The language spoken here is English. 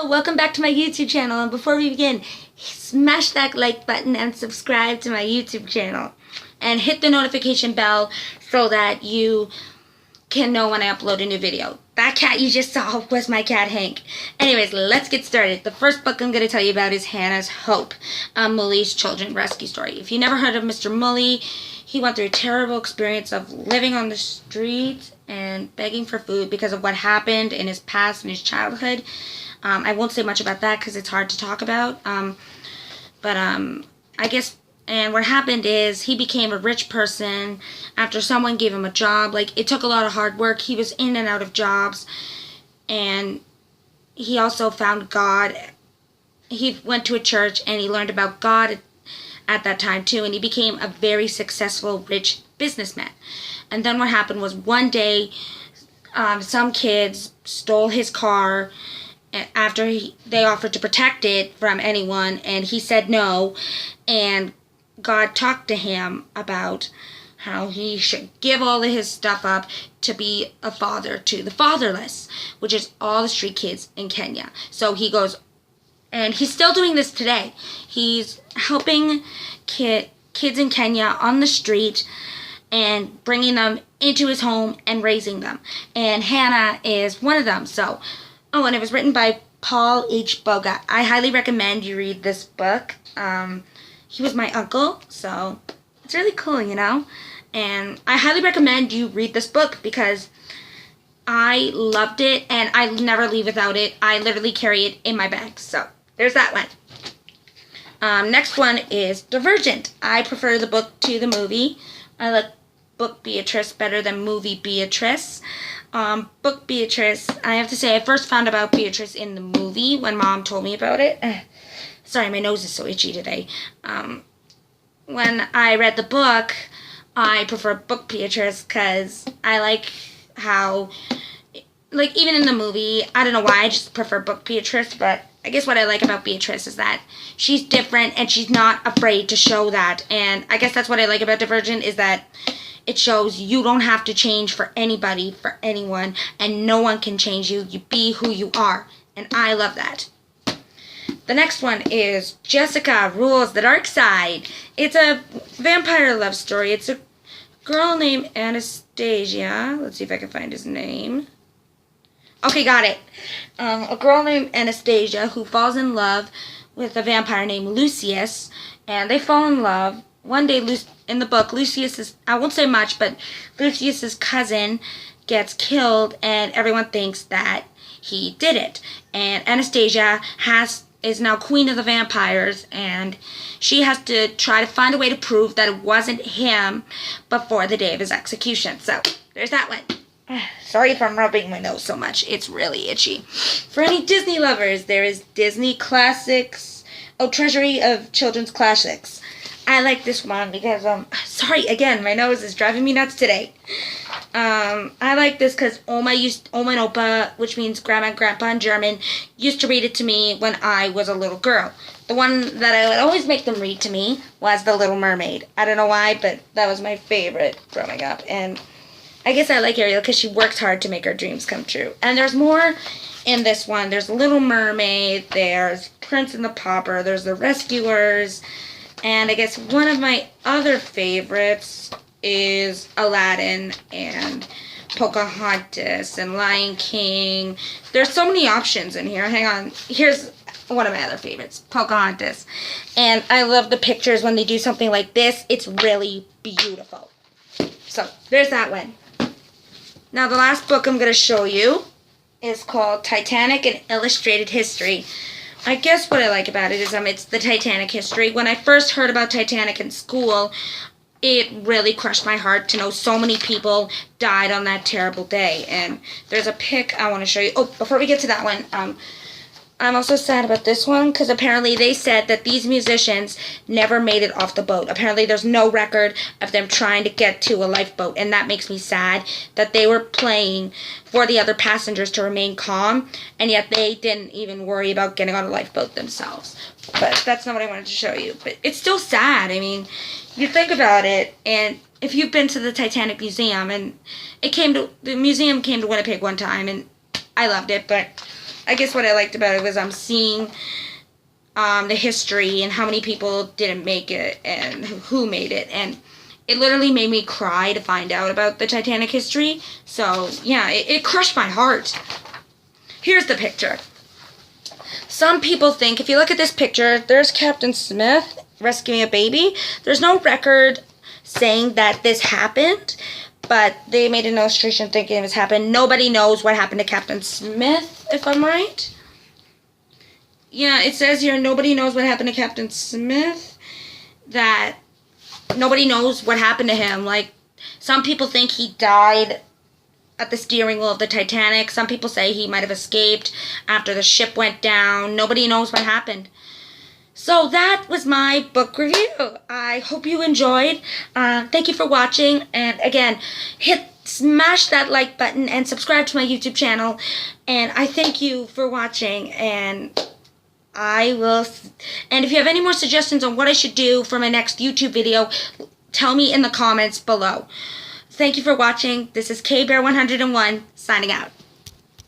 Hello, welcome back to my YouTube channel, and before we begin, smash that like button and subscribe to my YouTube channel. And hit the notification bell so that you can know when I upload a new video. That cat you just saw was my cat Hank. Anyways, let's get started. The first book I'm going to tell you about is Hannah's Hope, a Mully's children rescue story. If you never heard of Mr. Mully, he went through a terrible experience of living on the street and begging for food because of what happened in his past and his childhood. I won't say much about that because it's hard to talk about. I guess, and what happened is he became a rich person after someone gave him a job. Like, it took a lot of hard work. He was in and out of jobs. And he also found God. He went to a church and he learned about God at that time too. And he became a very successful, rich businessman. And then what happened was one day, some kids stole his car after they offered to protect it from anyone, and he said no, and God talked to him about how he should give all of his stuff up to be a father to the fatherless, which is all the street kids in Kenya. So he goes, and he's still doing this today. He's helping kids in Kenya on the street and bringing them into his home and raising them. And Hannah is one of them. So, oh, and it was written by Paul H. Boga. I highly recommend you read this book. He was my uncle, so it's really cool, you know? And I highly recommend you read this book because I loved it, and I never leave without it. I literally carry it in my bag. So, there's that one. Next one is Divergent. I prefer the book to the movie. I like book Beatrice better than movie Beatrice. Book Beatrice, I have to say, I first found about Beatrice in the movie when Mom told me about it. Sorry, my nose is so itchy today. When I read the book, I prefer book Beatrice because I like how, like, even in the movie, I don't know why, I just prefer book Beatrice, but I guess what I like about Beatrice is that she's different and she's not afraid to show that. And I guess that's what I like about Divergent is that it shows you don't have to change for anybody, for anyone, and no one can change you. You be who you are, and I love that. The next one is Jessica Rules the Dark Side. It's a vampire love story. It's a girl named Anastasia. Let's see if I can find his name. Okay, got it. A girl named Anastasia who falls in love with a vampire named Lucius, and they fall in love. One day, in the book, Lucius's, I won't say much, but Lucius's cousin gets killed, and everyone thinks that he did it. And Anastasia is now queen of the vampires, and she has to try to find a way to prove that it wasn't him before the day of his execution. So, there's that one. Sorry if I'm rubbing my nose so much. It's really itchy. For any Disney lovers, there is Disney Classics. Oh, Treasury of Children's Classics. I like this one because, sorry, again, my nose is driving me nuts today. I like this because Oma and Opa, which means Grandma and Grandpa in German, used to read it to me when I was a little girl. The one that I would always make them read to me was The Little Mermaid. I don't know why, but that was my favorite growing up. And I guess I like Ariel because she works hard to make her dreams come true. And there's more in this one. There's Little Mermaid, there's Prince and the Pauper, there's The Rescuers. And I guess one of my other favorites is Aladdin and Pocahontas and Lion King. There's so many options in here. Hang on. Here's one of my other favorites, Pocahontas. And I love the pictures when they do something like this. It's really beautiful. So, there's that one. Now, the last book I'm going to show you is called Titanic, an Illustrated History. I guess what I like about it is it's the Titanic history. When I first heard about Titanic in school, it really crushed my heart to know so many people died on that terrible day. And there's a pic I want to show you. Oh, before we get to that one, I'm also sad about this one because apparently they said that these musicians never made it off the boat. Apparently there's no record of them trying to get to a lifeboat, and that makes me sad that they were playing for the other passengers to remain calm, and yet they didn't even worry about getting on a lifeboat themselves. But that's not what I wanted to show you. But it's still sad. I mean, you think about it, and if you've been to the Titanic Museum, and the museum came to Winnipeg one time, and I loved it, but I guess what I liked about it was I'm seeing the history and how many people didn't make it and who made it, and it literally made me cry to find out about the Titanic history. So yeah, it crushed my heart. Here's the picture. Some people think, if you look at this picture, there's Captain Smith rescuing a baby. There's no record saying that this happened, but they made an illustration thinking it was happened. Nobody knows what happened to Captain Smith, if I'm right. Yeah, it says here, nobody knows what happened to Captain Smith. That nobody knows what happened to him. Like, some people think he died at the steering wheel of the Titanic. Some people say he might have escaped after the ship went down. Nobody knows what happened. So that was my book review. I hope you enjoyed. Thank you for watching. And again, smash that like button and subscribe to my YouTube channel. And I thank you for watching. And if you have any more suggestions on what I should do for my next YouTube video, tell me in the comments below. Thank you for watching. This is KBear101 signing out.